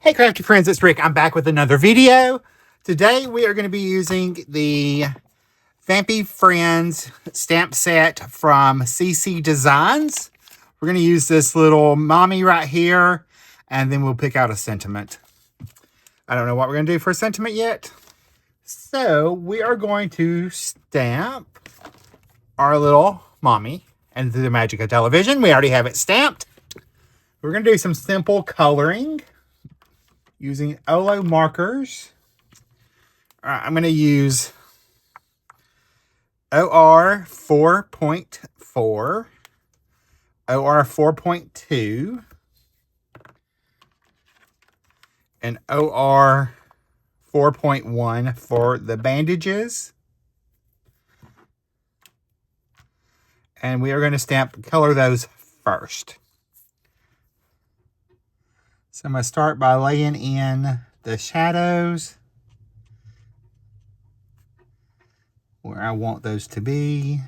Hey crafty friends, it's Rick. I'm back with another video. Today we are going to be using the Vampy Friends Stamp Set from CC Designs. We're going to use this little mommy right here, and then we'll pick out a sentiment. I don't know what we're going to do for a sentiment yet. So we are going to stamp our little mommy and the magic of television. We already have it stamped. We're going to do some simple coloring using OLO markers. I'm going to use OR 4.4, OR 4.2, and OR 4.1 for the bandages. And we are going to color those first. So I'm going to start by laying in the shadows where I want those to be.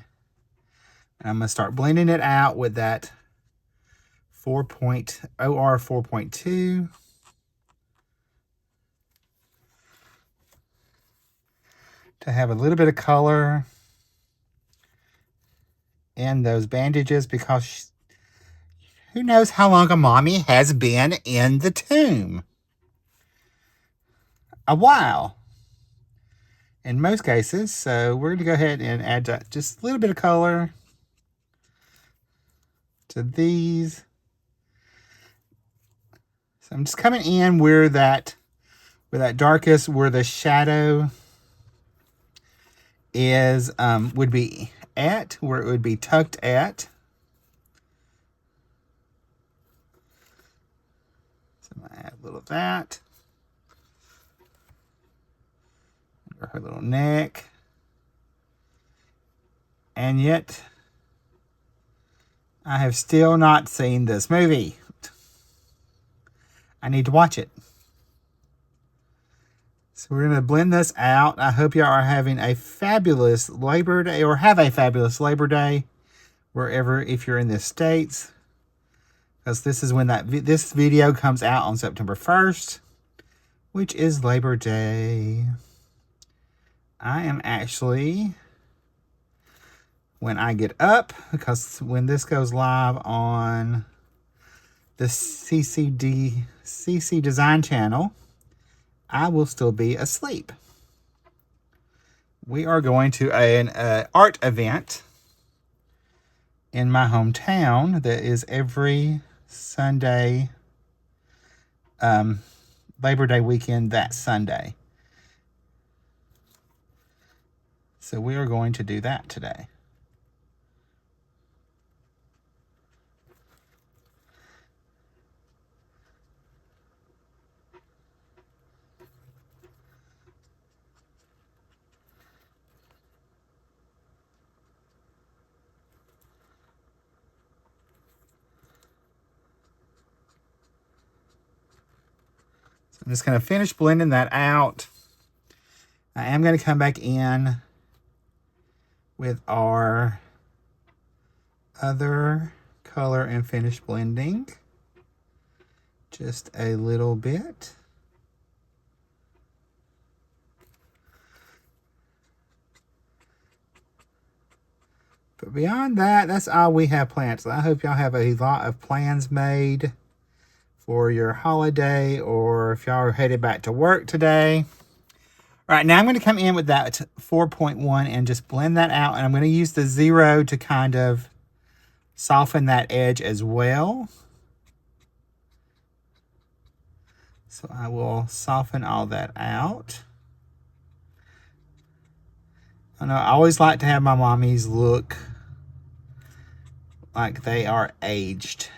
And I'm going to start blending it out with that OR 4.2. To have a little bit of color in those bandages, because who knows how long a mommy has been in the tomb? A while. In most cases. So we're going to go ahead and add just a little bit of color to these. So I'm just coming in where that darkest, where the shadow is, would be at, where it would be tucked at. I'm going to add a little of that. Under her little neck. And yet, I have still not seen this movie. I need to watch it. So we're going to blend this out. I hope y'all are having a fabulous Labor Day, or have a fabulous Labor Day, wherever, if you're in the States. Because this is when this video comes out on September 1st, which is Labor Day. I am actually, when I get up, because when this goes live on the CC Design channel, I will still be asleep. We are going to an art event in my hometown that is every Sunday, Labor Day weekend, that Sunday. So we are going to do that today. I'm just going to finish blending that out. I am going to come back in with our other color and finish blending. Just a little bit. But beyond that, that's all we have planned. So I hope y'all have a lot of plans made for your holiday, or if y'all are headed back to work today. All right, now I'm going to come in with that 4.1 and just blend that out. And I'm going to use the 0 to kind of soften that edge as well. So I will soften all that out. I know I always like to have my mommies look like they are aged.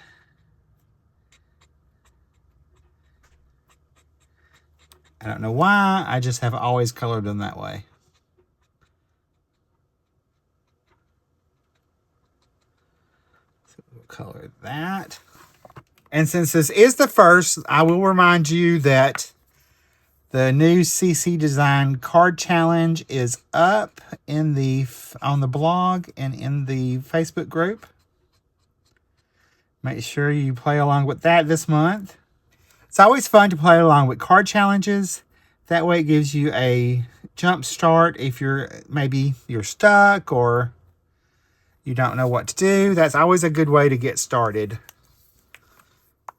I don't know why, I just have always colored them that way. So we'll color that. And since this is the first, I will remind you that the new CC Design card challenge is up on the blog and in the Facebook group. Make sure you play along with that this month. It's always fun to play along with card challenges. That way it gives you a jump start if maybe you're stuck or you don't know what to do. That's always a good way to get started.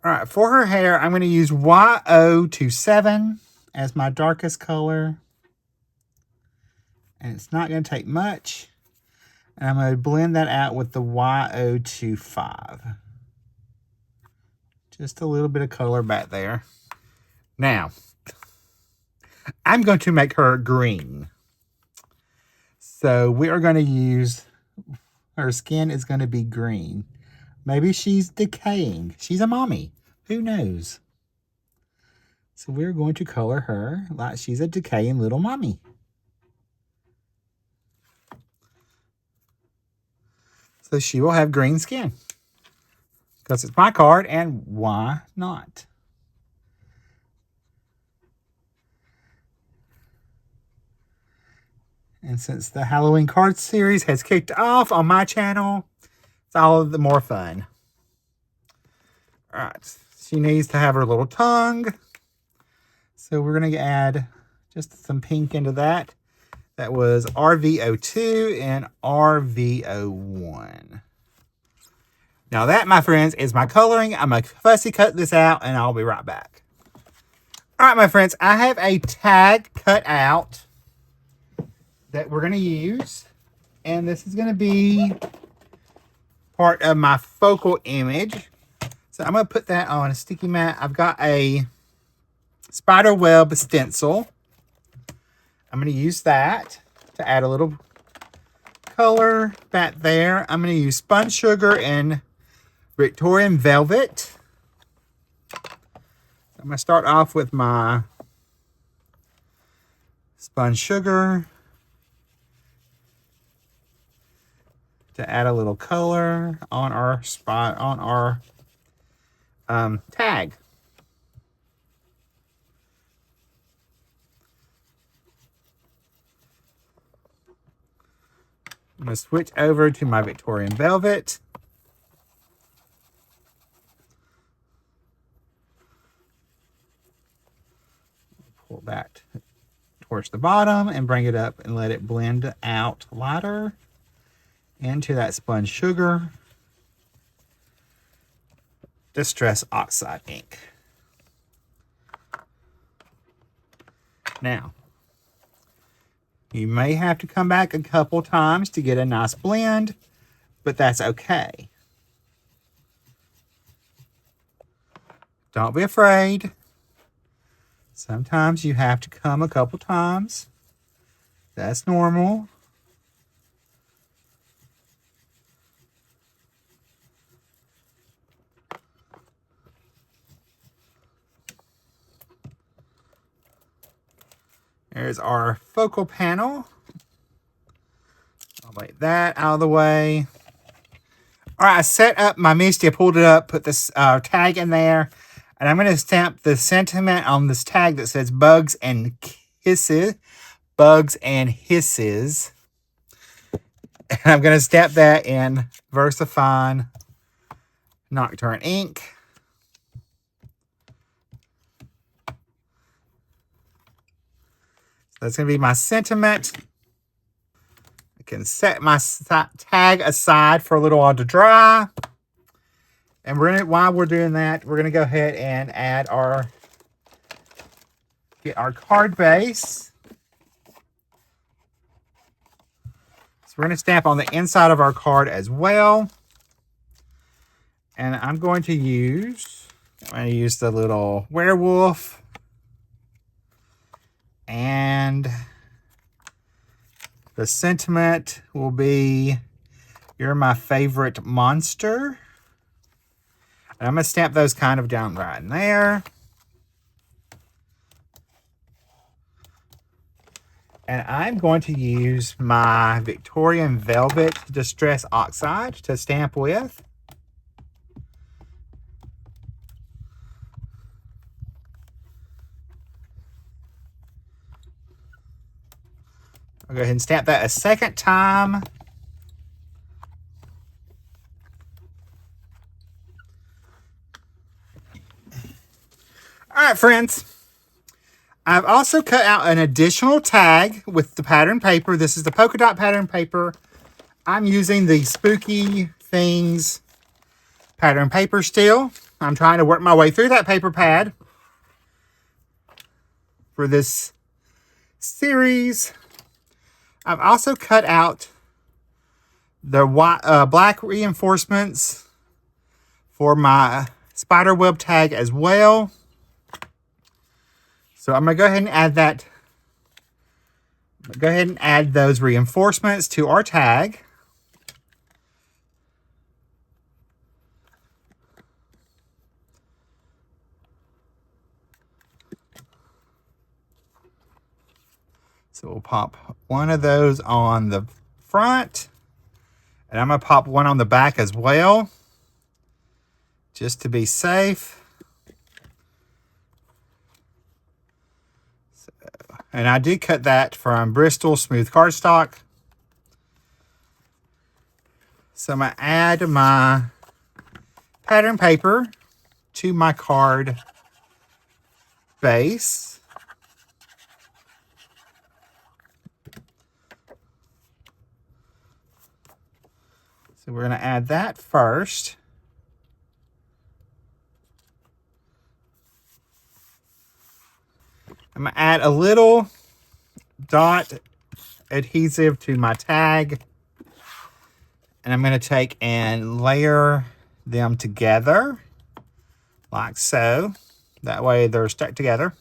All right, for her hair, I'm going to use YO27 as my darkest color. And it's not going to take much. And I'm going to blend that out with the YO25. Just a little bit of color back there. Now, I'm going to make her green. So we are going to use, her skin is going to be green. Maybe she's decaying. She's a mommy. Who knows? So we're going to color her like she's a decaying little mommy. So she will have green skin. Because it's my card, and why not? And since the Halloween card series has kicked off on my channel, it's all the more fun. All right, she needs to have her little tongue. So we're going to add just some pink into that. That was RV02 and RV01. Now that, my friends, is my coloring. I'm going to fussy cut this out, and I'll be right back. All right, my friends, I have a tag cut out that we're going to use. And this is going to be part of my focal image. So I'm going to put that on a sticky mat. I've got a spider web stencil. I'm going to use that to add a little color back there. I'm going to use spun sugar and Victorian velvet. I'm going to start off with my spun sugar to add a little color on our spot, on our tag. I'm going to switch over to my Victorian velvet. Pull that towards the bottom and bring it up and let it blend out lighter into that spun sugar. Distress Oxide ink. Now, you may have to come back a couple times to get a nice blend, but that's okay. Don't be afraid. Sometimes you have to come a couple times. That's normal. There's our focal panel. I'll make that out of the way. All right, I set up my Misty. I pulled it up, put this tag in there. And I'm going to stamp the sentiment on this tag that says bugs and hisses. Bugs and hisses. And I'm going to stamp that in VersaFine Nocturne ink. That's going to be my sentiment. I can set my tag aside for a little while to dry. And while we're doing that, we're going to go ahead and add get our card base. So we're going to stamp on the inside of our card as well. And I'm going to use the little werewolf. And the sentiment will be, "You're my favorite monster." And I'm going to stamp those kind of down right in there. And I'm going to use my Victorian Velvet Distress Oxide to stamp with. I'll go ahead and stamp that a second time. All right, friends. I've also cut out an additional tag with the pattern paper. This is the polka dot pattern paper. I'm using the Spooky Things pattern paper still. I'm trying to work my way through that paper pad for this series. I've also cut out the black reinforcements for my spider web tag as well. So I'm going to go ahead and add that. Go ahead and add those reinforcements to our tag. So we'll pop one of those on the front. And I'm going to pop one on the back as well, just to be safe. So, and I did cut that from BRISTOL smooth cardstock. So I'm going to add my pattern paper to my card base. So we're going to add that first. I'm going to add a little dot adhesive to my tag. And I'm going to take and layer them together like so. That way they're stuck together.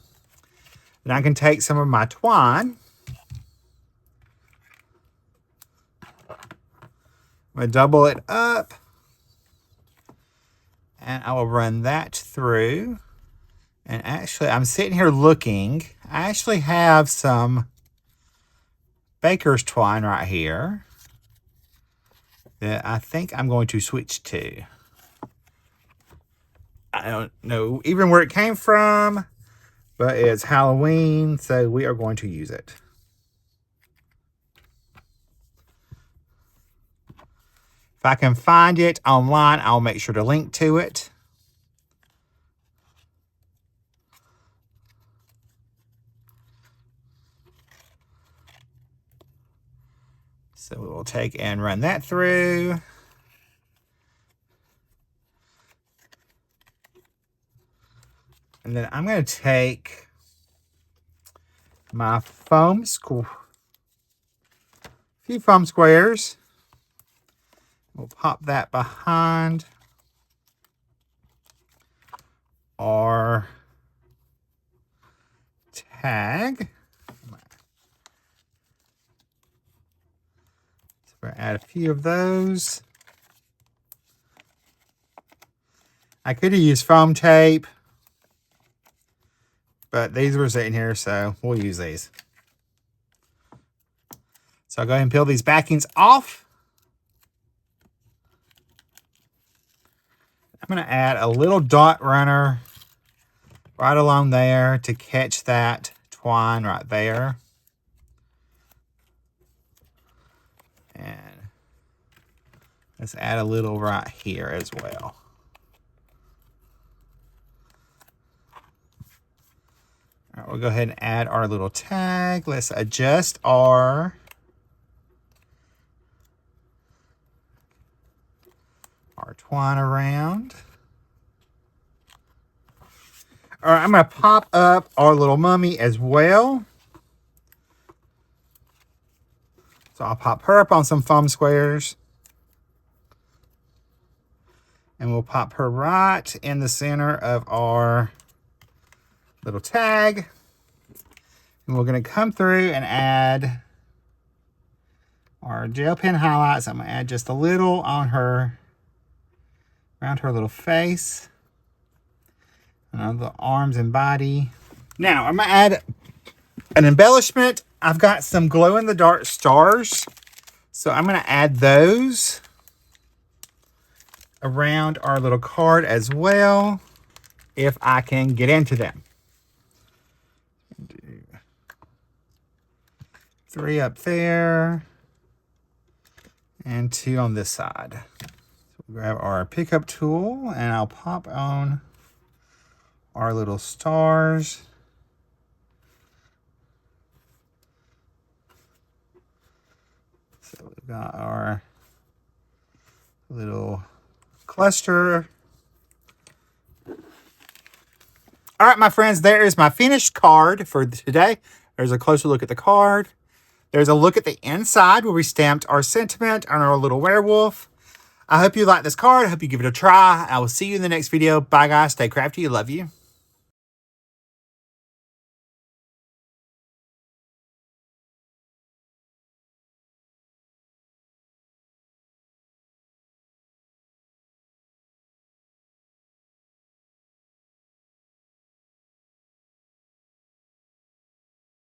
Then I can take some of my twine. I'm going to double it up. And I will run that through. And actually, I'm sitting here looking. I actually have some baker's twine right here that I think I'm going to switch to. I don't know even where it came from, but it's Halloween, so we are going to use it. If I can find it online, I'll make sure to link to it. So we will take and run that through. And then I'm going to take my few foam squares. We'll pop that behind our tag. So we're going to add a few of those. I could have used foam tape, but these were sitting here, so we'll use these. So I'll go ahead and peel these backings off. I'm going to add a little dot runner right along there to catch that twine right there. And let's add a little right here as well. All right, we'll go ahead and add our little tag. Let's adjust our twine around. All right, I'm going to pop up our little mummy as well. So I'll pop her up on some foam squares. And we'll pop her right in the center of our little tag. And we're going to come through and add our gel pen highlights. I'm going to add just a little on her, around her little face, and on the arms and body. Now I'm going to add an embellishment. I've got some glow-in-the-dark stars, so I'm going to add those around our little card as well, if I can get into them. 3 up there, and 2 on this side. So we'll grab our pickup tool, and I'll pop on our little stars. So we've got our little cluster. All right, my friends, there is my finished card for today. There's a closer look at the card. There's a look at the inside where we stamped our sentiment on our little werewolf. I hope you like this card. I hope you give it a try. I will see you in the next video. Bye, guys. Stay crafty. I love you.